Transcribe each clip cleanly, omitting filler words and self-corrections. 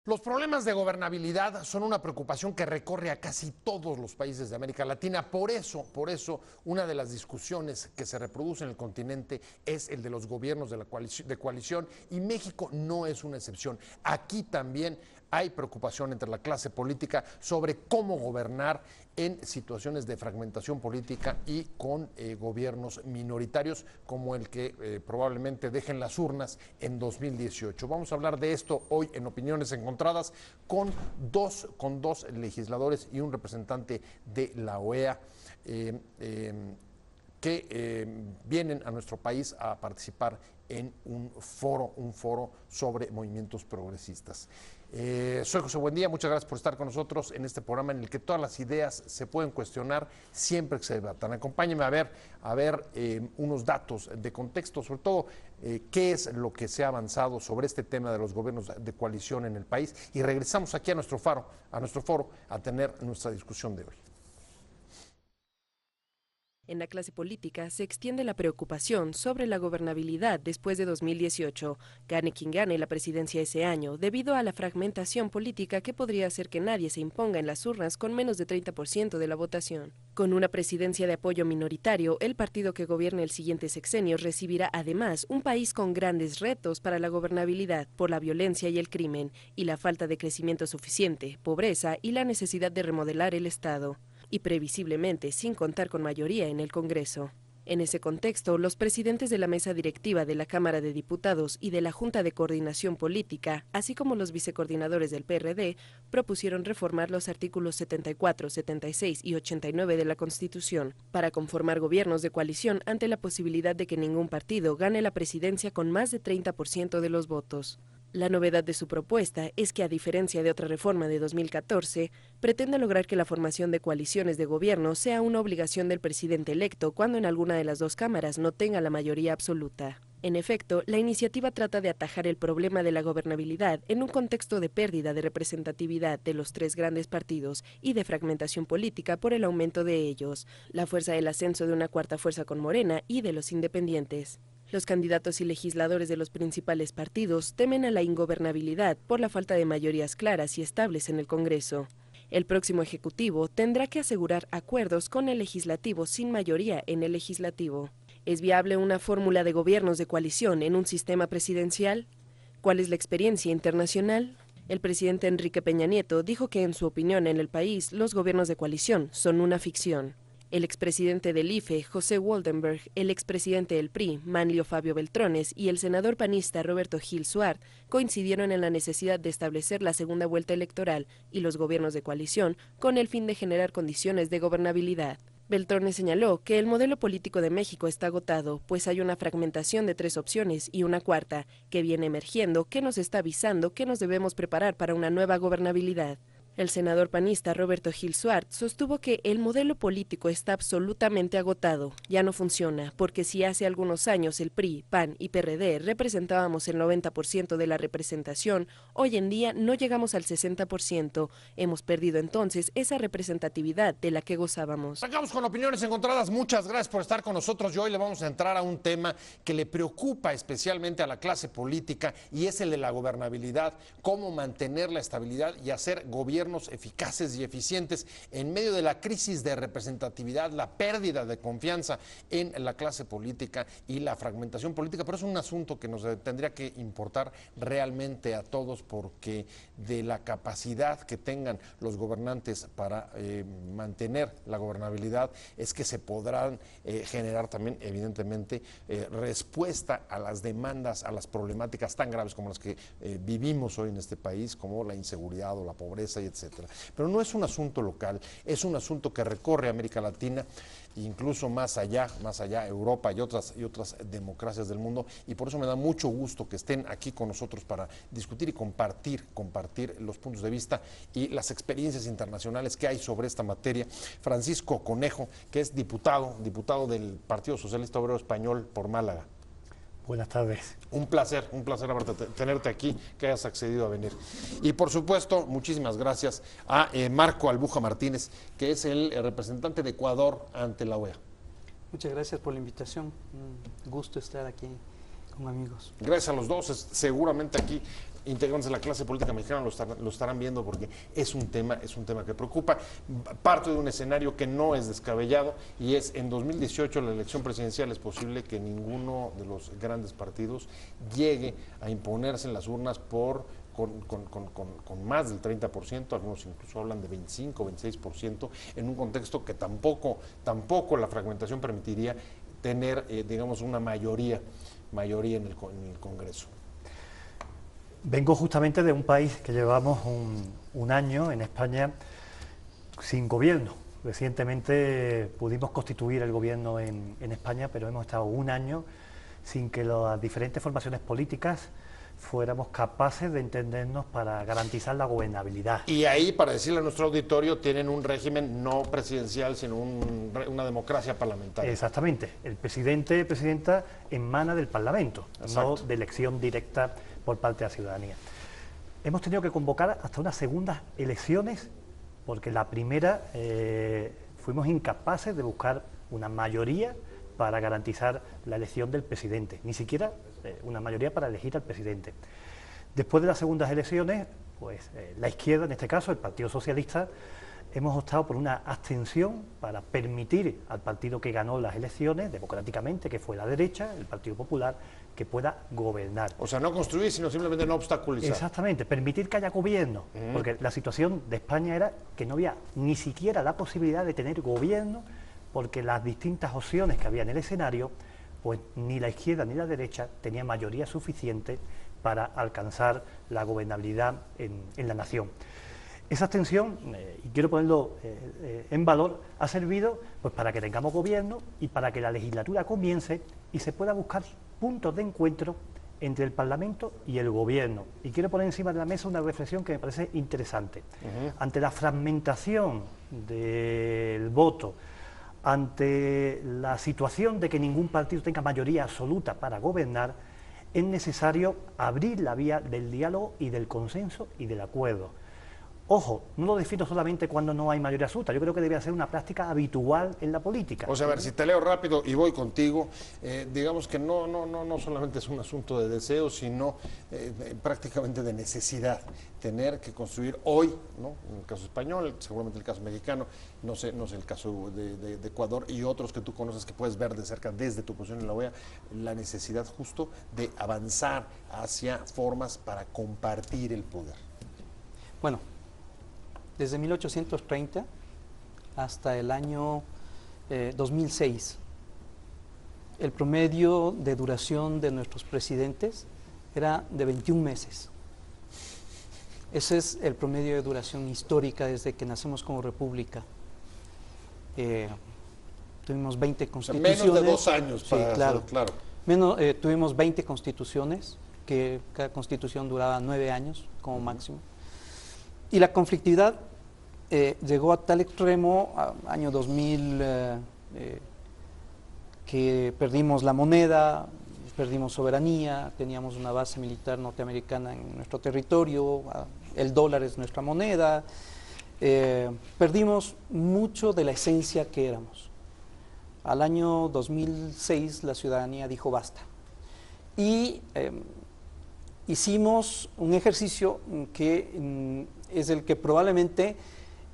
Los problemas de gobernabilidad son una preocupación que recorre a casi todos los países de América Latina. Por eso, una de las discusiones que se reproduce en el continente es el de los gobiernos de coalición, y México no es una excepción. Aquí también hay preocupación entre la clase política sobre cómo gobernar en situaciones de fragmentación política y con gobiernos minoritarios como el que probablemente dejen las urnas en 2018. Vamos a hablar de esto hoy en Opiniones Encontradas con dos legisladores y un representante de la OEA que vienen a nuestro país a participar en un foro sobre movimientos progresistas. Soy José Buendía, muchas gracias por estar con nosotros en este programa en el que todas las ideas se pueden cuestionar siempre que se debatan. Acompáñenme a ver unos datos de contexto, sobre todo qué es lo que se ha avanzado sobre este tema de los gobiernos de coalición en el país, y regresamos aquí a nuestro foro a tener nuestra discusión de hoy. En la clase política se extiende la preocupación sobre la gobernabilidad después de 2018, gane quien gane la presidencia ese año, debido a la fragmentación política que podría hacer que nadie se imponga en las urnas con menos de 30% de la votación. Con una presidencia de apoyo minoritario, el partido que gobierne el siguiente sexenio recibirá además un país con grandes retos para la gobernabilidad por la violencia y el crimen, y la falta de crecimiento suficiente, pobreza y la necesidad de remodelar el Estado, y previsiblemente sin contar con mayoría en el Congreso. En ese contexto, los presidentes de la mesa directiva de la Cámara de Diputados y de la Junta de Coordinación Política, así como los vicecoordinadores del PRD, propusieron reformar los artículos 74, 76 y 89 de la Constitución para conformar gobiernos de coalición ante la posibilidad de que ningún partido gane la presidencia con más de 30% de los votos. La novedad de su propuesta es que, a diferencia de otra reforma de 2014, pretende lograr que la formación de coaliciones de gobierno sea una obligación del presidente electo cuando en alguna de las dos cámaras no tenga la mayoría absoluta. En efecto, la iniciativa trata de atajar el problema de la gobernabilidad en un contexto de pérdida de representatividad de los tres grandes partidos y de fragmentación política por el aumento de ellos, la fuerza del ascenso de una cuarta fuerza con Morena y de los independientes. Los candidatos y legisladores de los principales partidos temen a la ingobernabilidad por la falta de mayorías claras y estables en el Congreso. El próximo Ejecutivo tendrá que asegurar acuerdos con el Legislativo sin mayoría en el Legislativo. ¿Es viable una fórmula de gobiernos de coalición en un sistema presidencial? ¿Cuál es la experiencia internacional? El presidente Enrique Peña Nieto dijo que, en su opinión, en el país los gobiernos de coalición son una ficción. El expresidente del IFE, José Woldenberg, el expresidente del PRI, Manlio Fabio Beltrones, y el senador panista Roberto Gil Suart coincidieron en la necesidad de establecer la segunda vuelta electoral y los gobiernos de coalición con el fin de generar condiciones de gobernabilidad. Beltrones señaló que el modelo político de México está agotado, pues hay una fragmentación de tres opciones y una cuarta, que viene emergiendo, que nos está avisando que nos debemos preparar para una nueva gobernabilidad. El senador panista Roberto Gil Suart sostuvo que el modelo político está absolutamente agotado, ya no funciona, porque si hace algunos años el PRI, PAN y PRD representábamos el 90% de la representación, hoy en día no llegamos al 60%. Hemos perdido entonces esa representatividad de la que gozábamos. Sacamos con Opiniones Encontradas. Muchas gracias por estar con nosotros, y hoy le vamos a entrar a un tema que le preocupa especialmente a la clase política, y es el de la gobernabilidad, cómo mantener la estabilidad y hacer gobiernos eficaces y eficientes en medio de la crisis de representatividad, la pérdida de confianza en la clase política y la fragmentación política. Pero es un asunto que nos tendría que importar realmente a todos, porque de la capacidad que tengan los gobernantes para mantener la gobernabilidad es que se podrán generar también, evidentemente, respuesta a las demandas, a las problemáticas tan graves como las que vivimos hoy en este país, como la inseguridad o la pobreza, y etcétera. Pero no es un asunto local, es un asunto que recorre América Latina, incluso más allá Europa y otras democracias del mundo, y por eso me da mucho gusto que estén aquí con nosotros para discutir y compartir los puntos de vista y las experiencias internacionales que hay sobre esta materia. Francisco Conejo, que es diputado del Partido Socialista Obrero Español por Málaga. Buenas tardes. Un placer tenerte aquí, que hayas accedido a venir. Y por supuesto, muchísimas gracias a Marco Albuja Martínez, que es el representante de Ecuador ante la OEA. Muchas gracias por la invitación. Un gusto estar aquí con amigos. Gracias a los dos. Seguramente aquí integrantes de la clase política mexicana lo estarán viendo porque es un tema que preocupa. Parto de un escenario que no es descabellado y es en 2018 la elección presidencial. Es posible que ninguno de los grandes partidos llegue a imponerse en las urnas con más del 30%, algunos incluso hablan de 25, 26%, en un contexto que tampoco la fragmentación permitiría tener, digamos, una mayoría en el Congreso. Vengo justamente de un país que llevamos un año en España sin gobierno. Recientemente pudimos constituir el gobierno en España, pero hemos estado un año sin que las diferentes formaciones políticas fuéramos capaces de entendernos para garantizar la gobernabilidad. Y ahí, para decirle a nuestro auditorio, tienen un régimen no presidencial, sino una democracia parlamentaria. Exactamente. El presidente y presidenta emana del Parlamento, no de elección directa por parte de la ciudadanía. Hemos tenido que convocar hasta unas segundas elecciones, porque la primera fuimos incapaces de buscar una mayoría para garantizar la elección del presidente, ni siquiera una mayoría para elegir al presidente. Después de las segundas elecciones, pues la izquierda, en este caso el Partido Socialista, hemos optado por una abstención para permitir al partido que ganó las elecciones democráticamente, que fue la derecha, el Partido Popular, que pueda gobernar. O sea, no construir, sino simplemente no obstaculizar. Exactamente, permitir que haya gobierno, porque la situación de España era que no había ni siquiera la posibilidad de tener gobierno, porque las distintas opciones que había en el escenario, pues ni la izquierda ni la derecha tenían mayoría suficiente para alcanzar la gobernabilidad en la nación. Esa abstención, y quiero ponerlo en valor, ha servido pues para que tengamos gobierno y para que la legislatura comience y se pueda buscar puntos de encuentro entre el Parlamento y el Gobierno. Y quiero poner encima de la mesa una reflexión que me parece interesante. Ante la fragmentación del voto, ante la situación de que ningún partido tenga mayoría absoluta para gobernar, es necesario abrir la vía del diálogo y del consenso y del acuerdo. Ojo, no lo defino solamente cuando no hay mayoría absoluta, yo creo que debe ser una práctica habitual en la política. O sea, a ver, si te leo rápido y voy contigo, digamos que no solamente es un asunto de deseo, sino prácticamente de necesidad. Tener que construir hoy, ¿no? En el caso español, seguramente el caso mexicano, no sé el caso de Ecuador y otros que tú conoces que puedes ver de cerca desde tu posición en la OEA, la necesidad justo de avanzar hacia formas para compartir el poder. Bueno, desde 1830 hasta el año 2006, el promedio de duración de nuestros presidentes era de 21 meses. Ese es el promedio de duración histórica desde que nacemos como república. Tuvimos 20 constituciones. Menos de 2 años, sí, para claro. claro. Tuvimos 20 constituciones, que cada constitución duraba 9 años como máximo. Y la conflictividad llegó a tal extremo, año 2000, que perdimos la moneda, perdimos soberanía, teníamos una base militar norteamericana en nuestro territorio, el dólar es nuestra moneda, perdimos mucho de la esencia que éramos. Al año 2006 la ciudadanía dijo basta. Y hicimos un ejercicio que es el que probablemente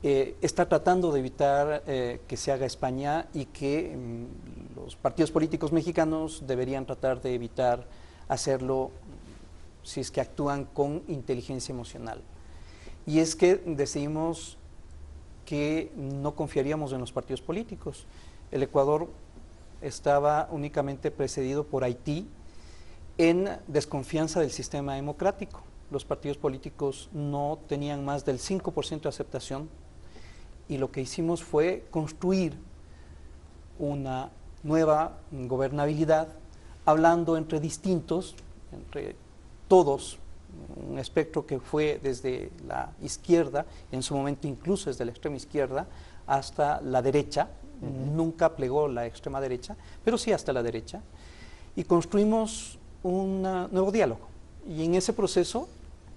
está tratando de evitar que se haga España y que los partidos políticos mexicanos deberían tratar de evitar hacerlo si es que actúan con inteligencia emocional. Y es que decidimos que no confiaríamos en los partidos políticos. El Ecuador estaba únicamente precedido por Haití en desconfianza del sistema democrático. Los partidos políticos no tenían más del 5% de aceptación y lo que hicimos fue construir una nueva gobernabilidad, hablando entre distintos, entre todos, un espectro que fue desde la izquierda, en su momento incluso desde la extrema izquierda, hasta la derecha, nunca plegó la extrema derecha, pero sí hasta la derecha, y construimos un nuevo diálogo. Y en ese proceso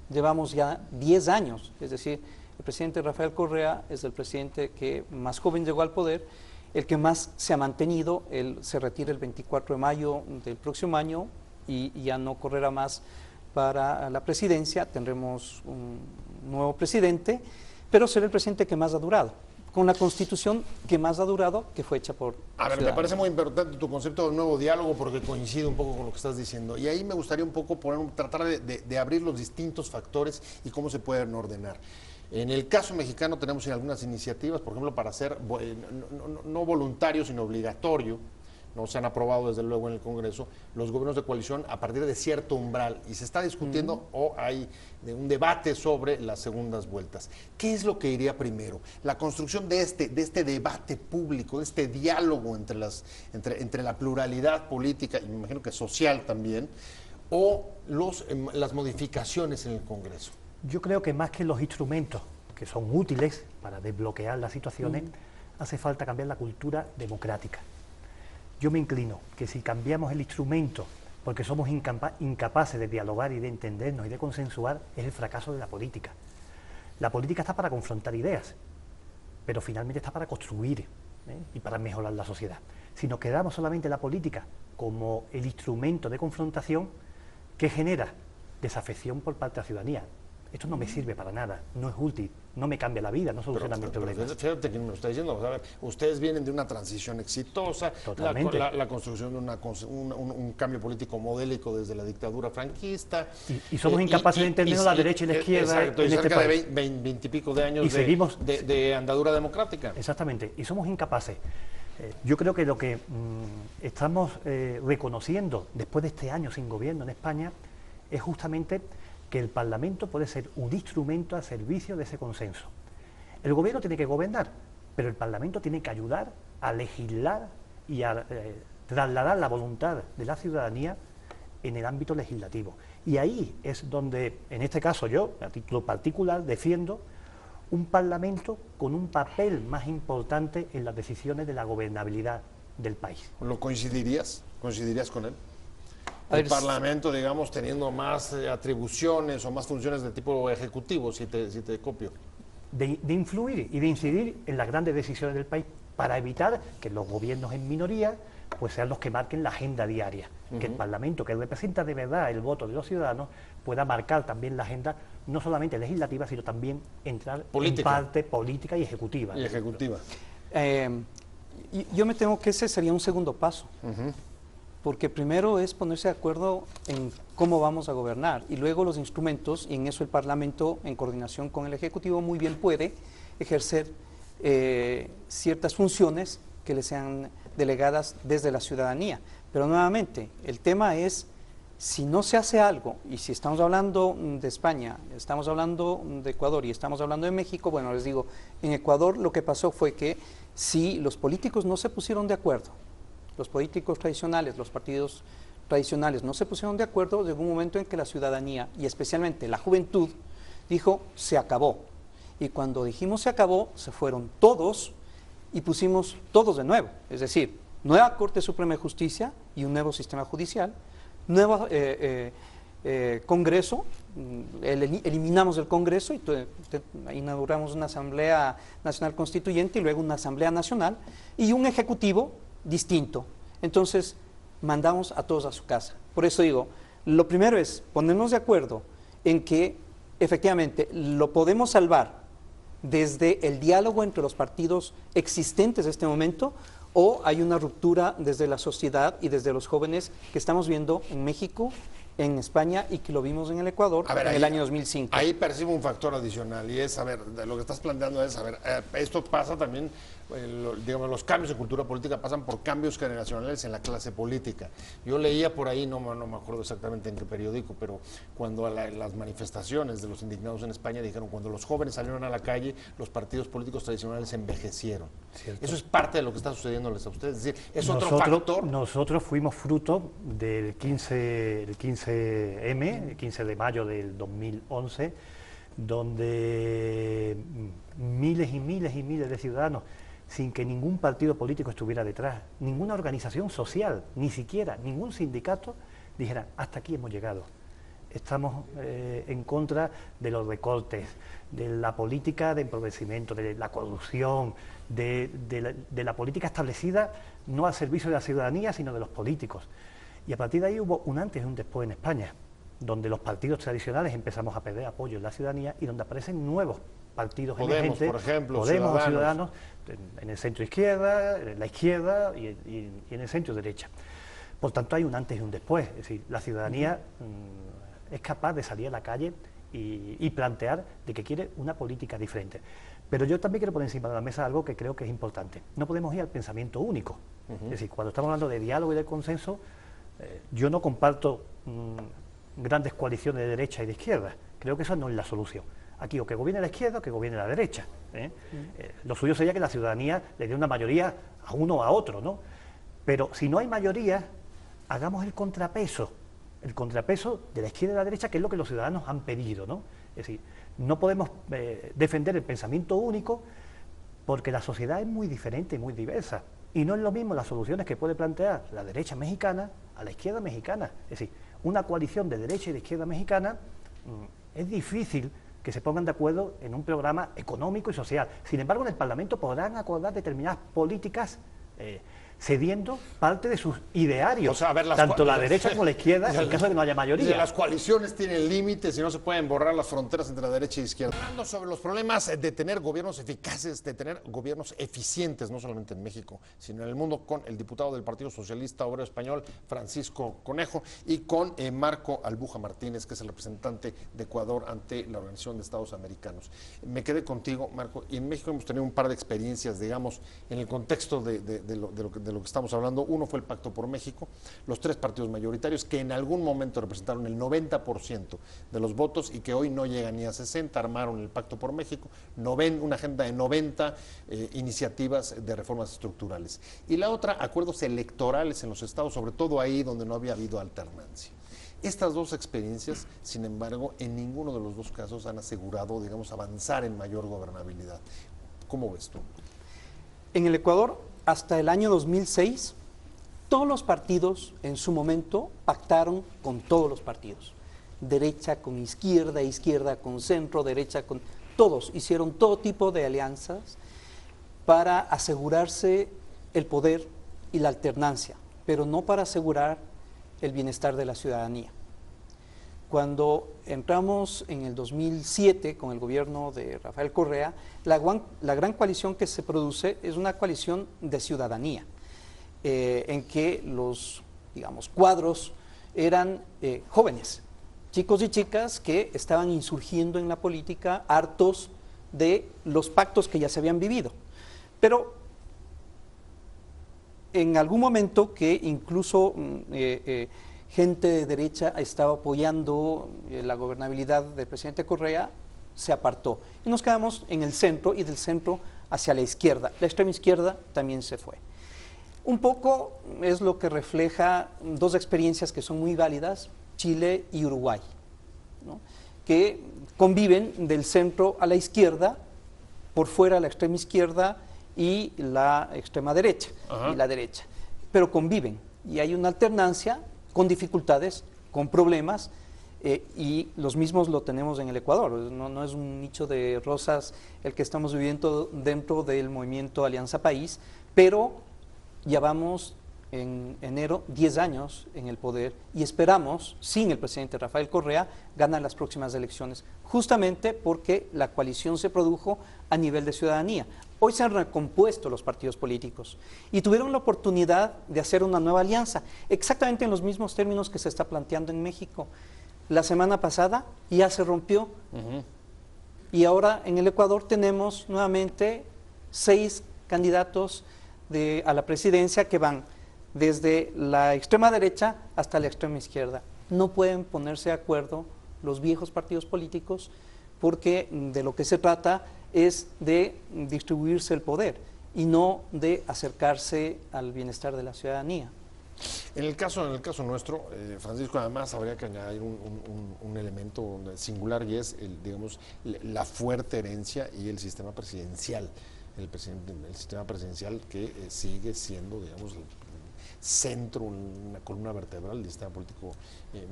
llevamos ya 10 años, es decir, el presidente Rafael Correa es el presidente que más joven llegó al poder, el que más se ha mantenido. Él se retira el 24 de mayo del próximo año y ya no correrá más para la presidencia, tendremos un nuevo presidente, pero será el presidente que más ha durado, con la constitución que más ha durado, que fue hecha por A ver, me ciudadanos. parece muy importante tu concepto de nuevo diálogo porque coincide un poco con lo que estás diciendo. Y ahí me gustaría un poco tratar de abrir los distintos factores y cómo se pueden ordenar. En el caso mexicano tenemos algunas iniciativas, por ejemplo, para hacer no voluntario, sino obligatorio, no se han aprobado desde luego en el Congreso, los gobiernos de coalición a partir de cierto umbral. Y se está discutiendo o hay un debate sobre las segundas vueltas. ¿Qué es lo que iría primero? La construcción de este debate público, de este diálogo entre la pluralidad política y me imagino que social también, o las modificaciones en el Congreso. Yo creo que más que los instrumentos que son útiles para desbloquear las situaciones, hace falta cambiar la cultura democrática. Yo me inclino que si cambiamos el instrumento porque somos incapaces de dialogar y de entendernos y de consensuar, es el fracaso de la política. La política está para confrontar ideas, pero finalmente está para construir y para mejorar la sociedad. Si nos quedamos solamente en la política como el instrumento de confrontación, ¿qué genera? Desafección por parte de la ciudadanía. Esto no me sirve para nada, no es útil, no me cambia la vida, no soluciona mis problemas. Fíjate que me lo está diciendo, a ver, ustedes vienen de una transición exitosa, la construcción de un cambio político modélico desde la dictadura franquista. Y somos incapaces de entendernos la derecha y la izquierda. Exacto, y cerca de 20 y pico de años de andadura democrática. Exactamente, y somos incapaces. Yo creo que lo que estamos reconociendo después de este año sin gobierno en España es justamente que el Parlamento puede ser un instrumento al servicio de ese consenso. El gobierno tiene que gobernar, pero el Parlamento tiene que ayudar a legislar y a trasladar la voluntad de la ciudadanía en el ámbito legislativo. Y ahí es donde, en este caso yo, a título particular, defiendo un Parlamento con un papel más importante en las decisiones de la gobernabilidad del país. ¿Lo coincidirías? ¿Coincidirías con él? El Parlamento, digamos, teniendo más atribuciones o más funciones de tipo ejecutivo, si te copio. De influir y de incidir en las grandes decisiones del país para evitar que los gobiernos en minoría pues sean los que marquen la agenda diaria. Que el Parlamento, que representa de verdad el voto de los ciudadanos, pueda marcar también la agenda, no solamente legislativa, sino también entrar en parte política y ejecutiva. Yo me temo que ese sería un segundo paso. Porque primero es ponerse de acuerdo en cómo vamos a gobernar y luego los instrumentos, y en eso el Parlamento, en coordinación con el Ejecutivo, muy bien puede ejercer ciertas funciones que le sean delegadas desde la ciudadanía. Pero nuevamente, el tema es, si no se hace algo, y si estamos hablando de España, estamos hablando de Ecuador y estamos hablando de México, bueno, les digo, en Ecuador lo que pasó fue que si los políticos no se pusieron de acuerdo, los políticos tradicionales, los partidos tradicionales no se pusieron de acuerdo, llegó un momento en que la ciudadanía, y especialmente la juventud, dijo, se acabó. Y cuando dijimos se acabó, se fueron todos y pusimos todos de nuevo. Es decir, nueva Corte Suprema de Justicia y un nuevo sistema judicial, nuevo Congreso, eliminamos el Congreso y inauguramos una Asamblea Nacional Constituyente y luego una Asamblea Nacional y un Ejecutivo distinto. Entonces, mandamos a todos a su casa. Por eso digo, lo primero es ponernos de acuerdo en que efectivamente lo podemos salvar desde el diálogo entre los partidos existentes en este momento, o hay una ruptura desde la sociedad y desde los jóvenes que estamos viendo en México, en España y que lo vimos en el Ecuador en el año 2005. Ahí percibo un factor adicional y es, a ver, lo que estás planteando es, a ver, esto pasa también, digamos, los cambios de cultura política pasan por cambios generacionales en la clase política. Yo leía por ahí, no me acuerdo exactamente en qué periódico, pero cuando las manifestaciones de los indignados en España dijeron, cuando los jóvenes salieron a la calle, los partidos políticos tradicionales envejecieron. Cierto. Eso es parte de lo que está sucediéndoles a ustedes, es decir, es otro factor. Nosotros fuimos fruto del 15M, el 15 de mayo del 2011, donde miles y miles y miles de ciudadanos, sin que ningún partido político estuviera detrás, ninguna organización social, ni siquiera ningún sindicato, dijeran, hasta aquí hemos llegado. Estamos en contra de los recortes, de la política de empobrecimiento, de la corrupción, de la política establecida no al servicio de la ciudadanía, sino de los políticos. Y a partir de ahí hubo un antes y un después en España. donde los partidos tradicionales empezamos a perder apoyo en la ciudadanía y donde aparecen nuevos partidos Podemos, emergentes, por ejemplo, Podemos o Ciudadanos. Ciudadanos, en el centro izquierda, en la izquierda y en el centro derecha. Por tanto, hay un antes y un después. Es decir, la ciudadanía es capaz de salir a la calle y plantear de que quiere una política diferente. Pero yo también quiero poner encima de la mesa algo que creo que es importante. No podemos ir al pensamiento único. Es decir, cuando estamos hablando de diálogo y de consenso, yo no comparto grandes coaliciones de derecha y de izquierda. Creo que eso no es la solución. Aquí o que gobierne la izquierda o que gobierne la derecha. Lo suyo sería que la ciudadanía le dé una mayoría a uno o a otro, ¿no? Pero si no hay mayoría, hagamos el contrapeso de la izquierda y la derecha, que es lo que los ciudadanos han pedido, ¿no? Es decir, no podemos defender el pensamiento único porque la sociedad es muy diferente y muy diversa. Y no es lo mismo las soluciones que puede plantear la derecha mexicana a la izquierda mexicana. Es decir, una coalición de derecha y de izquierda mexicana es difícil que se pongan de acuerdo en un programa económico y social. Sin embargo, en el Parlamento podrán acordar determinadas políticas cediendo parte de sus idearios, O sea, a ver, tanto la derecha como la izquierda, en caso de que no haya mayoría. Las coaliciones tienen límites y no se pueden borrar las fronteras entre la derecha y la izquierda. Hablando sobre los problemas de tener gobiernos eficaces, de tener gobiernos eficientes, no solamente en México, sino en el mundo, con el diputado del Partido Socialista Obrero Español, Francisco Conejo, y con Marco Albuja Martínez, que es el representante de Ecuador ante la Organización de Estados Americanos. Me quedé contigo, Marco, y en México hemos tenido un par de experiencias, digamos, en el contexto de lo que estamos hablando. Uno fue el Pacto por México, los tres partidos mayoritarios que en algún momento representaron el 90% de los votos y que hoy no llegan ni a 60, armaron el Pacto por México, una agenda de 90 iniciativas de reformas estructurales. Y la otra, acuerdos electorales en los estados, sobre todo ahí donde no había habido alternancia. Estas dos experiencias, sin embargo, en ninguno de los dos casos han asegurado, digamos, avanzar en mayor gobernabilidad. ¿Cómo ves tú? En el Ecuador, hasta el año 2006, todos los partidos en su momento pactaron con todos los partidos. Derecha con izquierda, izquierda con centro, derecha con... Todos hicieron todo tipo de alianzas para asegurarse el poder y la alternancia, pero no para asegurar el bienestar de la ciudadanía. Cuando entramos en el 2007 con el gobierno de Rafael Correa, la gran coalición que se produce es una coalición de ciudadanía, en que los, digamos, cuadros eran jóvenes, chicos y chicas que estaban insurgiendo en la política, hartos de los pactos que ya se habían vivido. Pero en algún momento que incluso gente de derecha estaba apoyando la gobernabilidad del presidente Correa, se apartó. Y nos quedamos en el centro y del centro hacia la izquierda. La extrema izquierda también se fue. Un poco es lo que refleja dos experiencias que son muy válidas, Chile y Uruguay, ¿no? Que conviven del centro a la izquierda, por fuera la extrema izquierda y la extrema derecha, y la derecha. Pero conviven y hay una alternancia con dificultades, con problemas, y los mismos lo tenemos en el Ecuador. No es un nicho de rosas el que estamos viviendo dentro del movimiento Alianza País, pero ya vamos en enero 10 años en el poder y esperamos, sin el presidente Rafael Correa, ganar las próximas elecciones, justamente porque la coalición se produjo a nivel de ciudadanía. Hoy se han recompuesto los partidos políticos y tuvieron la oportunidad de hacer una nueva alianza, exactamente en los mismos términos que se está planteando en México. La semana pasada ya se rompió y ahora en el Ecuador tenemos nuevamente 6 candidatos a la presidencia que van desde la extrema derecha hasta la extrema izquierda. No pueden ponerse de acuerdo los viejos partidos políticos porque de lo que se trata es de distribuirse el poder y no de acercarse al bienestar de la ciudadanía. En el caso nuestro, Francisco, además habría que añadir un elemento singular y es, digamos, la fuerte herencia y el sistema presidencial. El sistema presidencial que sigue siendo, digamos, el centro, una columna vertebral del sistema político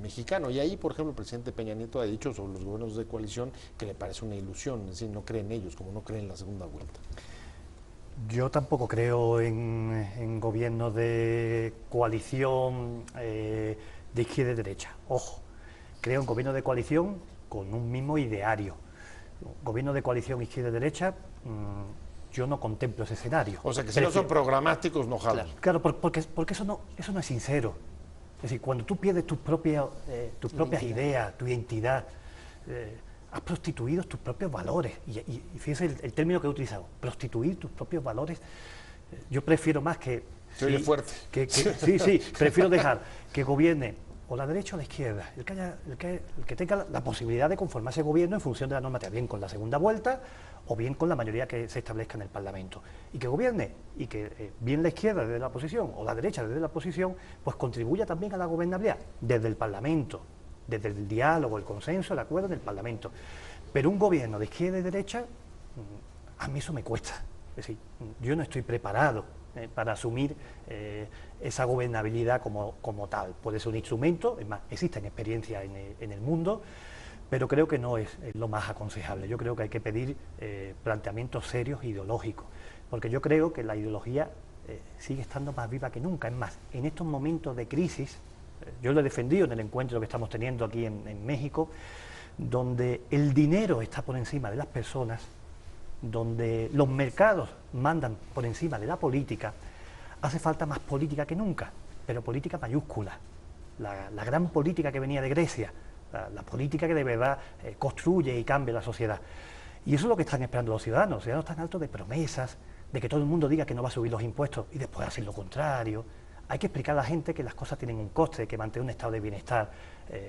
mexicano. Y ahí, por ejemplo, el presidente Peña Nieto ha dicho sobre los gobiernos de coalición que le parece una ilusión, es decir, no cree en ellos, como no cree en la segunda vuelta. Yo tampoco creo en gobiernos de coalición de izquierda y derecha. Ojo, creo un gobierno de coalición con un mismo ideario. Gobierno de coalición izquierda-derecha, yo no contemplo ese escenario. O sea que si no son programáticos no jalan. Claro, porque eso no es sincero. Es decir, cuando tú pierdes tus propias ideas, tu identidad, has prostituido tus propios valores. Y fíjese el término que he utilizado, prostituir tus propios valores. Yo prefiero más que... Se oye fuerte. Sí, prefiero dejar que gobierne o la derecha o la izquierda, el que tenga la posibilidad de conformarse gobierno en función de la normativa, bien con la segunda vuelta o bien con la mayoría que se establezca en el Parlamento. Y que gobierne, y que bien la izquierda desde la oposición o la derecha desde la oposición, pues contribuya también a la gobernabilidad desde el Parlamento, desde el diálogo, el consenso, el acuerdo en el Parlamento. Pero un gobierno de izquierda y derecha, a mí eso me cuesta. Es decir, yo no estoy preparado para asumir esa gobernabilidad como tal. Puede ser un instrumento, es más, existen experiencias en el mundo, pero creo que no es lo más aconsejable. Yo creo que hay que pedir planteamientos serios ideológicos, porque yo creo que la ideología sigue estando más viva que nunca. Es más, en estos momentos de crisis, yo lo he defendido en el encuentro que estamos teniendo aquí en México, donde el dinero está por encima de las personas, donde los mercados mandan por encima de la política, hace falta más política que nunca, pero política mayúscula, la gran política que venía de Grecia, la política que de verdad construye y cambia la sociedad. Y eso es lo que están esperando los ciudadanos están hartos de promesas, de que todo el mundo diga que no va a subir los impuestos y después hacer lo contrario. Hay que explicar a la gente que las cosas tienen un coste, que mantener un estado de bienestar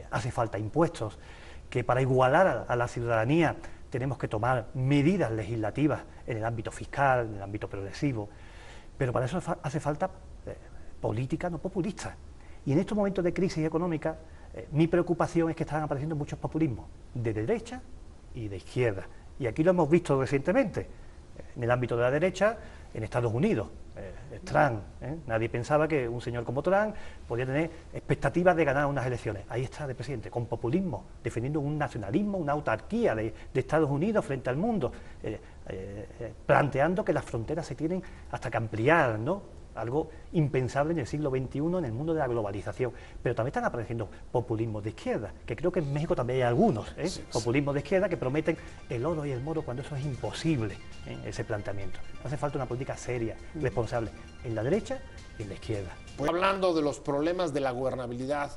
hace falta impuestos, que para igualar a la ciudadanía tenemos que tomar medidas legislativas en el ámbito fiscal, en el ámbito progresivo, pero para eso hace falta política no populista. Y en estos momentos de crisis económica, mi preocupación es que están apareciendo muchos populismos, de derecha y de izquierda. Y aquí lo hemos visto recientemente, en el ámbito de la derecha, en Estados Unidos. Trump, nadie pensaba que un señor como Trump podía tener expectativas de ganar unas elecciones. Ahí está de presidente, con populismo, defendiendo un nacionalismo, una autarquía de Estados Unidos frente al mundo, planteando que las fronteras se tienen hasta que ampliar, ¿no? Algo impensable en el siglo XXI en el mundo de la globalización. Pero también están apareciendo populismos de izquierda, que creo que en México también hay algunos, populismos de izquierda que prometen el oro y el moro cuando eso es imposible, ese planteamiento. Hace falta una política seria, responsable, en la derecha y en la izquierda. Pues hablando de los problemas de la gobernabilidad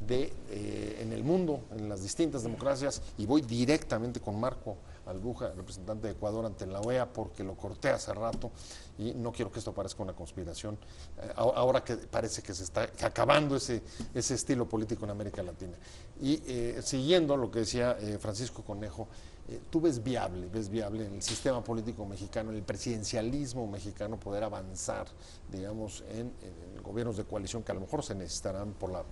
en el mundo, en las distintas democracias, y voy directamente con Marco Albuja, representante de Ecuador ante la OEA, porque lo corté hace rato y no quiero que esto parezca una conspiración, ahora que parece que se está acabando ese estilo político en América Latina. Y siguiendo lo que decía Francisco Conejo, ¿tú ves viable en el sistema político mexicano, en el presidencialismo mexicano, poder avanzar, digamos, en gobiernos de coalición que a lo mejor se necesitarán por la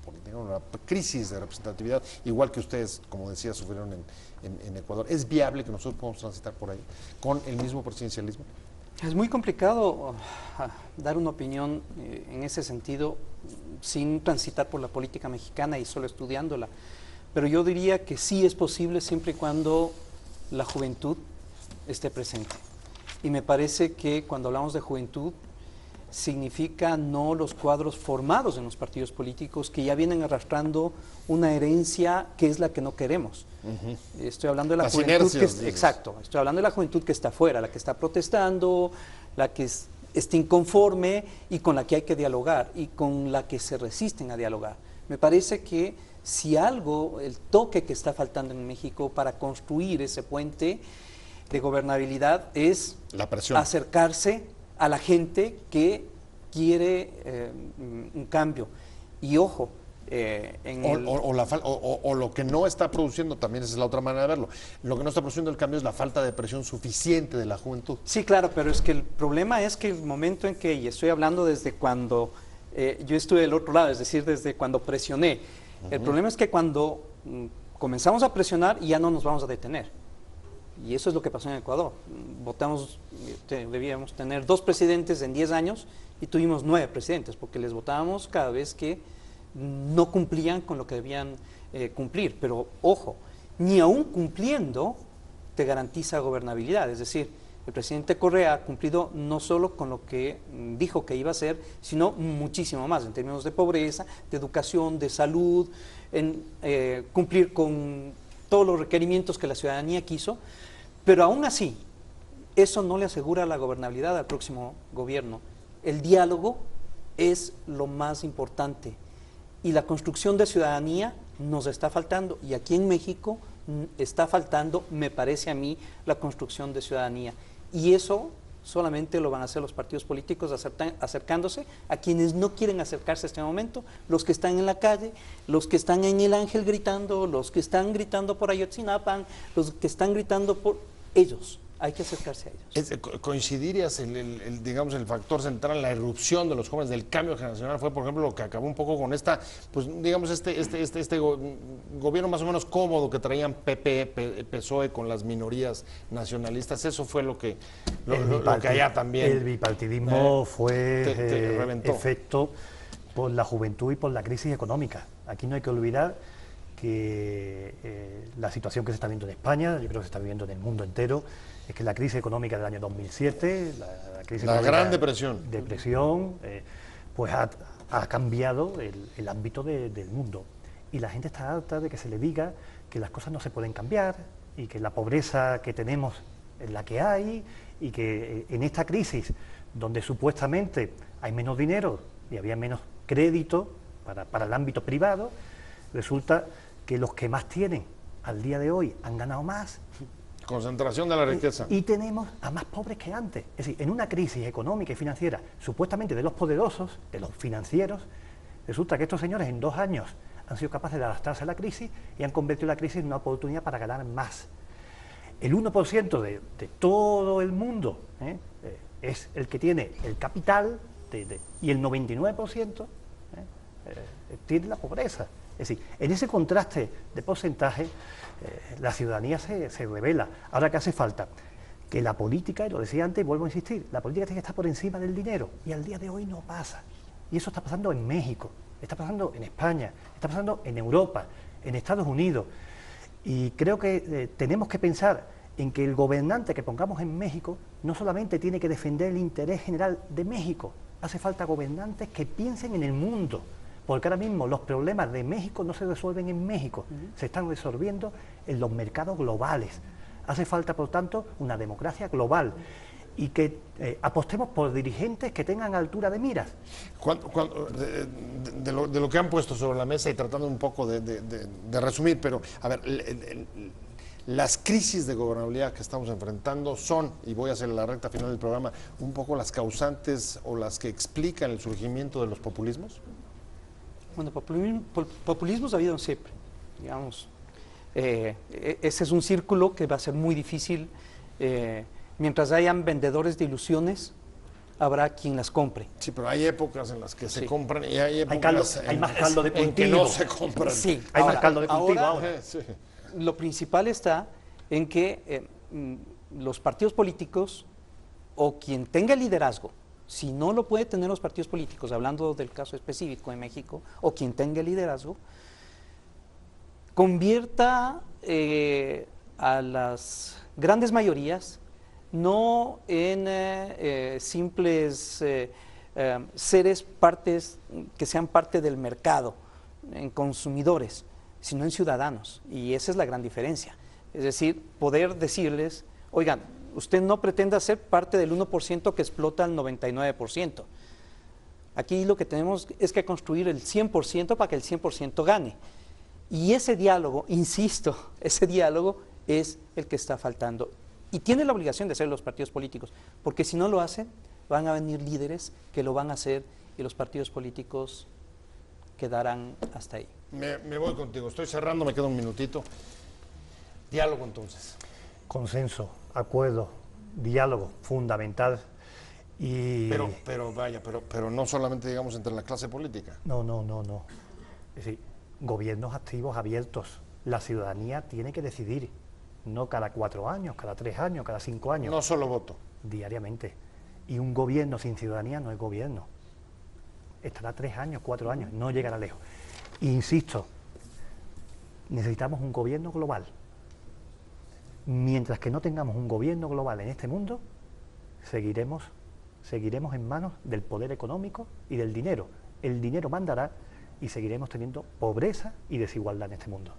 crisis de representatividad, igual que ustedes, como decía, sufrieron en Ecuador? ¿Es viable que nosotros podamos transitar por ahí con el mismo presidencialismo? Es muy complicado dar una opinión en ese sentido sin transitar por la política mexicana y solo estudiándola, pero yo diría que sí es posible siempre y cuando la juventud esté presente. Y me parece que cuando hablamos de juventud significa no los cuadros formados en los partidos políticos que ya vienen arrastrando una herencia que es la que no queremos. Estoy hablando de la juventud exacto, estoy hablando de la juventud que está afuera, la que está protestando, la que está inconforme y con la que hay que dialogar y con la que se resisten a dialogar. Me parece que si algo, el toque que está faltando en México para construir ese puente de gobernabilidad es la presión, acercarse a la gente que quiere un cambio. Y ojo, o lo que no está produciendo, también esa es la otra manera de verlo, lo que no está produciendo el cambio es la falta de presión suficiente de la juventud. Sí, claro, pero es que el problema es que el momento en que, y estoy hablando desde cuando yo estuve del otro lado, es decir, desde cuando presioné, el problema es que cuando comenzamos a presionar ya no nos vamos a detener. Y eso es lo que pasó en Ecuador. Debíamos tener 2 presidentes en 10 años y tuvimos 9 presidentes, porque les votábamos cada vez que no cumplían con lo que debían cumplir. Pero ojo, ni aún cumpliendo te garantiza gobernabilidad. Es decir, El presidente Correa ha cumplido no solo con lo que dijo que iba a hacer, sino muchísimo más en términos de pobreza, de educación, de salud, en cumplir con todos los requerimientos que la ciudadanía quiso, pero aún así, eso no le asegura la gobernabilidad al próximo gobierno. El diálogo es lo más importante y la construcción de ciudadanía nos está faltando, y aquí en México está faltando, me parece a mí, la construcción de ciudadanía, y eso solamente lo van a hacer los partidos políticos acercándose a quienes no quieren acercarse a este momento, los que están en la calle, los que están en el Ángel gritando, los que están gritando por Ayotzinapan, los que están gritando por ellos. Hay que acercarse a ellos. ¿Coincidirías digamos, el factor central, la irrupción de los jóvenes del cambio generacional fue, por ejemplo, lo que acabó un poco con esta, pues digamos, gobierno más o menos cómodo que traían PP, PSOE con las minorías nacionalistas? Eso fue lo que allá también. El bipartidismo fue reventó. efecto por la juventud y por la crisis económica. Aquí no hay que olvidar que la situación que se está viendo en España, yo creo que se está viviendo en el mundo entero, es que la crisis económica del año 2007, la Gran Depresión, pues ha cambiado el ámbito del mundo. Y la gente está harta de que se le diga que las cosas no se pueden cambiar y que la pobreza que tenemos es la que hay y que en esta crisis, donde supuestamente hay menos dinero y había menos crédito para el ámbito privado, resulta que los que más tienen al día de hoy han ganado más. Concentración de la riqueza. Y tenemos a más pobres que antes. Es decir, en una crisis económica y financiera, supuestamente de los poderosos, de los financieros, resulta que estos señores en 2 años han sido capaces de adaptarse a la crisis y han convertido la crisis en una oportunidad para ganar más. El 1% de todo el mundo es el que tiene el capital y el 99% tiene la pobreza. Es decir, en ese contraste de porcentaje, la ciudadanía se revela. Ahora, ¿qué hace falta? Que la política, y lo decía antes y vuelvo a insistir, la política tiene que estar por encima del dinero, y al día de hoy no pasa. Y eso está pasando en México, está pasando en España, está pasando en Europa, en Estados Unidos. Y creo que tenemos que pensar en que el gobernante que pongamos en México no solamente tiene que defender el interés general de México, hace falta gobernantes que piensen en el mundo. Porque ahora mismo los problemas de México no se resuelven en México, se están resolviendo en los mercados globales. Hace falta, por tanto, una democracia global y que apostemos por dirigentes que tengan altura de miras. De lo que han puesto sobre la mesa y tratando un poco de resumir, pero a ver, las crisis de gobernabilidad que estamos enfrentando son, y voy a hacer la recta final del programa, un poco las causantes o las que explican el surgimiento de los populismos. Bueno, populismos ha habido siempre, digamos. Ese es un círculo que va a ser muy difícil. Mientras hayan vendedores de ilusiones, habrá quien las compre. Sí, pero hay épocas en las que se compran y hay épocas hay más caldo de cultivo. En que no se compran. Sí, hay más caldo de cultivo ahora. Sí. Lo principal está en que los partidos políticos o quien tenga el liderazgo, si no lo puede tener los partidos políticos, hablando del caso específico de México, o quien tenga el liderazgo, convierta a las grandes mayorías no en simples seres que sean parte del mercado, en consumidores, sino en ciudadanos. Y esa es la gran diferencia. Es decir, poder decirles, oigan, usted no pretenda ser parte del 1% que explota al 99%. Aquí lo que tenemos es que construir el 100% para que el 100% gane. Y ese diálogo, insisto, ese diálogo es el que está faltando. Y tiene la obligación de hacer los partidos políticos, porque si no lo hacen, van a venir líderes que lo van a hacer y los partidos políticos quedarán hasta ahí. Me voy contigo, estoy cerrando, me queda un minutito. Diálogo entonces. Consenso, acuerdo, diálogo, fundamental. Y pero no solamente, digamos, entre la clase política. No. Es decir, gobiernos activos, abiertos. La ciudadanía tiene que decidir, no cada 4 años, cada 3 años, cada 5 años. No solo voto. Diariamente. Y un gobierno sin ciudadanía no es gobierno. Estará 3 años, 4 años, no llegará lejos. Insisto, necesitamos un gobierno global. mientras que no tengamos un gobierno global en este mundo, seguiremos en manos del poder económico y del dinero. El dinero mandará y seguiremos teniendo pobreza y desigualdad en este mundo.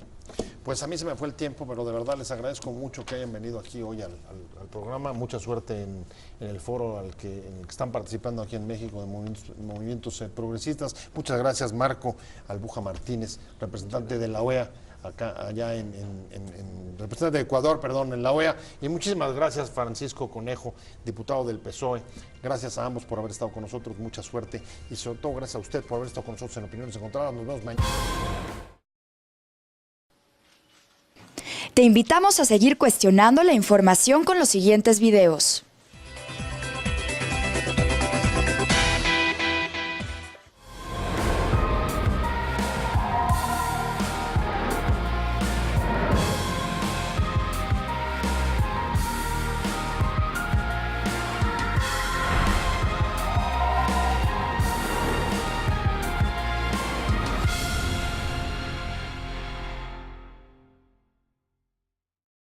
Pues a mí se me fue el tiempo, pero de verdad les agradezco mucho que hayan venido aquí hoy al programa. Mucha suerte en el foro en el que están participando aquí en México de movimientos progresistas. Muchas gracias, Marco Albuja Martínez, representante de la OEA, representante de Ecuador, perdón, en la OEA. Y muchísimas gracias, Francisco Conejo, diputado del PSOE. Gracias a ambos por haber estado con nosotros, mucha suerte. Y sobre todo gracias a usted por haber estado con nosotros en Opiniones Encontradas. Nos vemos mañana. Te invitamos a seguir cuestionando la información con los siguientes videos.